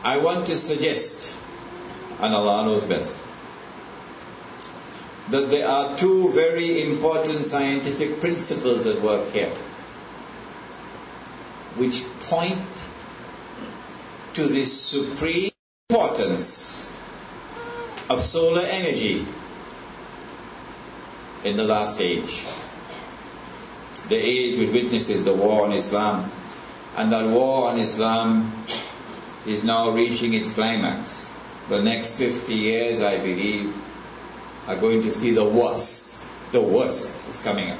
I want to suggest, and Allah knows best, that there are two very important scientific principles at work here, which point to the supreme importance of solar energy in the last age. The age which witnesses the war on Islam. And that war on Islam is now reaching its climax. The next 50 years, I believe, are going to see the worst. The worst is coming up.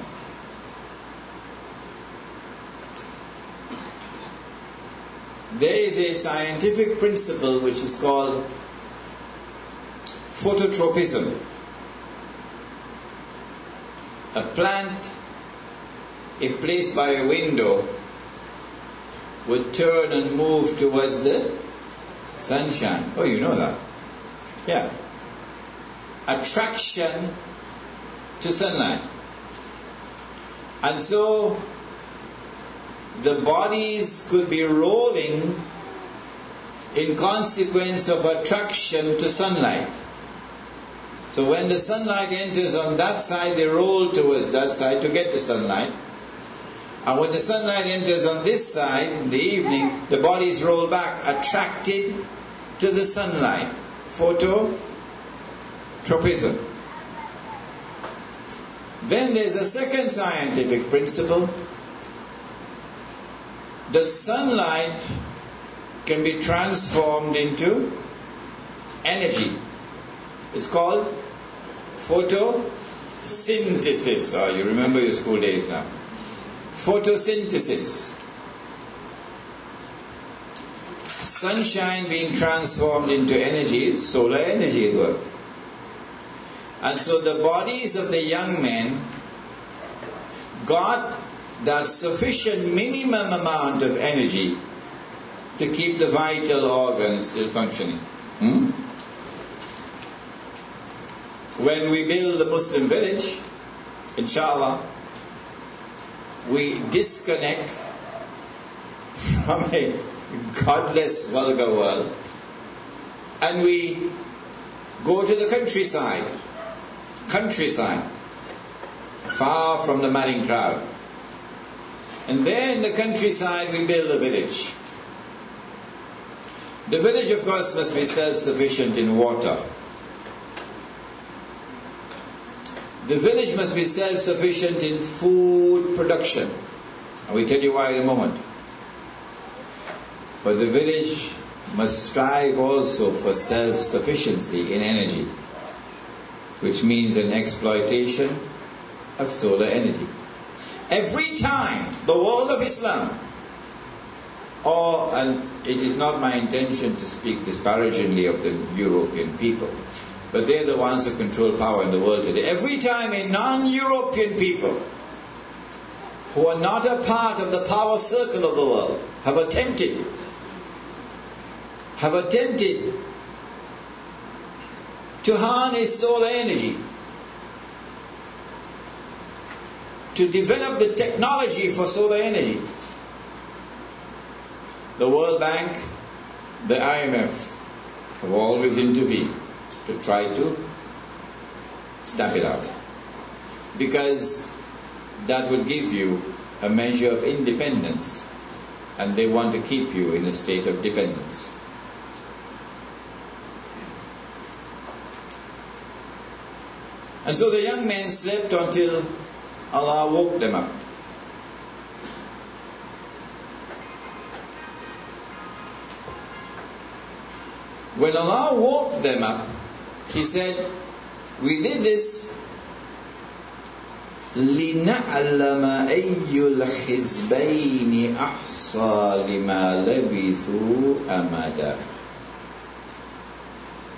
There is a scientific principle which is called phototropism. A plant, if placed by a window, would turn and move towards the sunshine. Oh, you know that. Yeah. Attraction to sunlight. And so the bodies could be rolling in consequence of attraction to sunlight. So when the sunlight enters on that side, they roll towards that side to get the sunlight. And when the sunlight enters on this side in the evening, the bodies roll back, attracted to the sunlight. Phototropism. Then there's a second scientific principle, that sunlight can be transformed into energy. It's called photosynthesis. Oh, you remember your school days now. Photosynthesis. Sunshine being transformed into energy is solar energy at work. And so the bodies of the young men got that sufficient minimum amount of energy to keep the vital organs still functioning. When we build the Muslim village, inshallah, we disconnect from a godless, vulgar world, and we go to the countryside, far from the madding crowd. And there in the countryside we build a village. The village, of course, must be self-sufficient in water. The village must be self-sufficient in food production. I will tell you why in a moment. But the village must strive also for self-sufficiency in energy, which means an exploitation of solar energy. Every time the world of Islam, and it is not my intention to speak disparagingly of the European people, but they're the ones who control power in the world today. Every time a non-European people who are not a part of the power circle of the world have attempted to harness solar energy, to develop the technology for solar energy, the World Bank, the IMF have always intervened to try to stamp it out, because that would give you a measure of independence, and they want to keep you in a state of dependence. And so the young men slept until Allah woke them up. When Allah woke them up, He said, we did this لِنَعْلَمَ أَيُّ الْحِزْبَيْنِ أَحْصَى لِمَا لَبِثُوا أَمَدًا.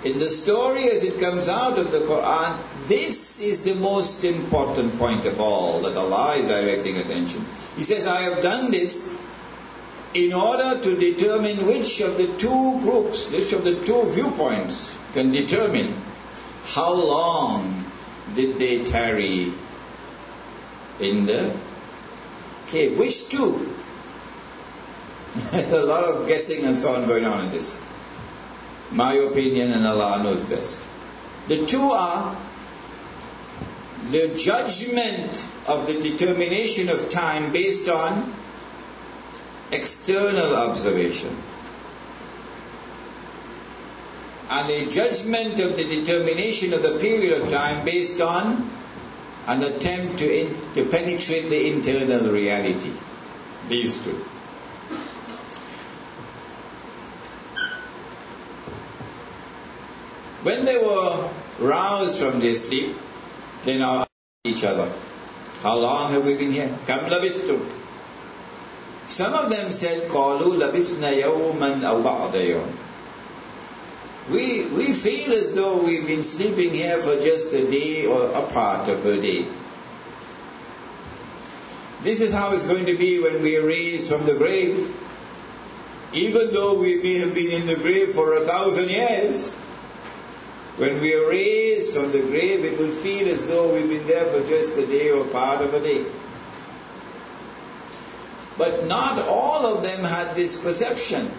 In the story as it comes out of the Quran, this is the most important point of all that Allah is directing attention. He says, I have done this in order to determine which of the two groups, which of the two viewpoints can determine how long did they tarry in the cave. Which two? There's a lot of guessing and so on going on in this. My opinion, and Allah knows best. The two are the judgment of the determination of time based on external observation, and a judgment of the determination of the period of time based on an attempt to penetrate the internal reality. These two. When they were roused from their sleep, they now asked each other, how long have we been here? Kam labithtum? Some of them said, Qalu labithna yawman aw ba'da yawm. We feel as though we've been sleeping here for just a day or a part of a day. This is how it's going to be when we are raised from the grave. Even though we may have been in the grave for 1,000 years, when we are raised from the grave, it will feel as though we've been there for just a day or part of a day. But not all of them had this perception.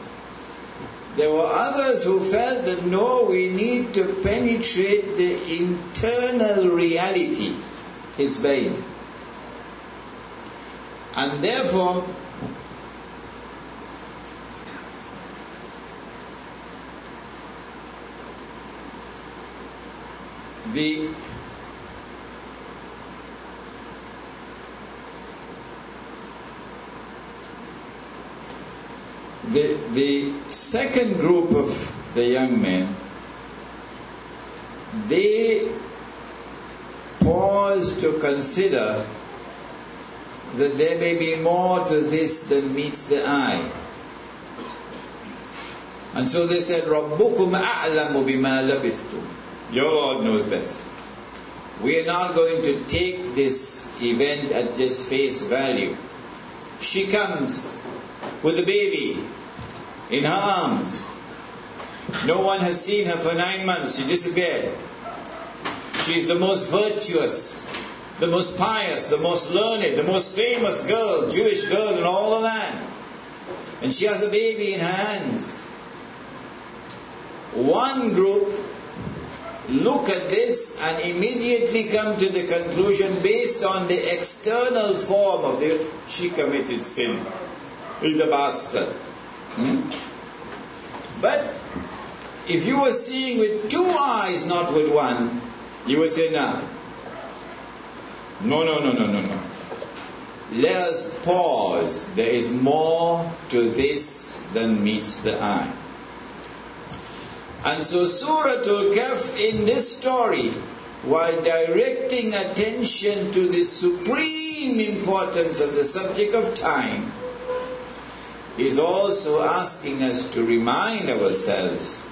There were others who felt that no, we need to penetrate the internal reality, his being. And therefore, the second group of the young men, they paused to consider that there may be more to this than meets the eye. And so they said, Rabbukum a'lamu bima labithtum. Your Lord knows best. We are not going to take this event at just face value. She comes with the baby in her arms. No one has seen her for 9 months. She disappeared. She is the most virtuous, the most pious, the most learned, the most famous girl, Jewish girl in all the land. And she has a baby in her hands. One group look at this and immediately come to the conclusion based on the external form of the, she committed sin. He's a bastard. But if you were seeing with two eyes, not with one, you would say, no. No. Let us pause. There is more to this than meets the eye. And so Surah Kahf in this story, while directing attention to the supreme importance of the subject of time, is also asking us to remind ourselves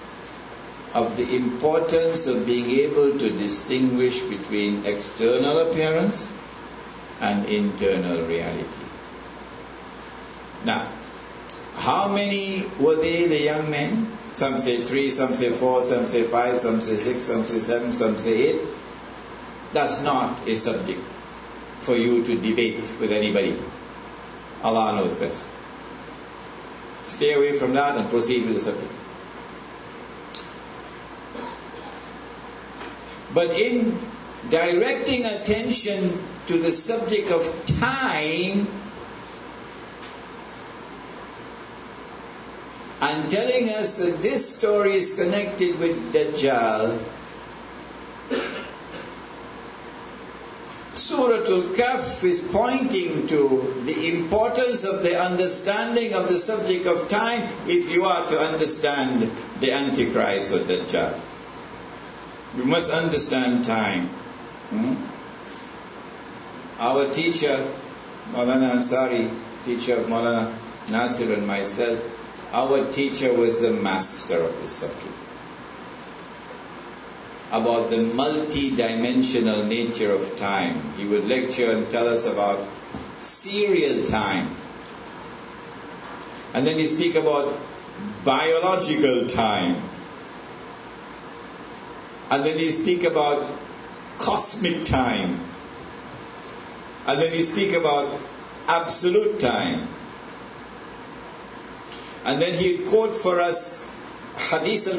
of the importance of being able to distinguish between external appearance and internal reality. Now, how many were they, the young men? Some say 3, some say 4, some say 5, some say 6, some say 7, some say 8. That's not a subject for you to debate with anybody. Allah knows best. Stay away from that and proceed with the subject. But in directing attention to the subject of time and telling us that this story is connected with Dajjal, Surah Kahf is pointing to the importance of the understanding of the subject of time if you are to understand the Antichrist or Dajjal. You must understand time. Our teacher, Maulana Ansari, teacher of Maulana Nasir and myself, our teacher was the master of this subject. About the multi-dimensional nature of time. He would lecture and tell us about serial time. And then he speak about biological time. And then he speak about cosmic time. And then he speak about absolute time. And then he quote for us Hadith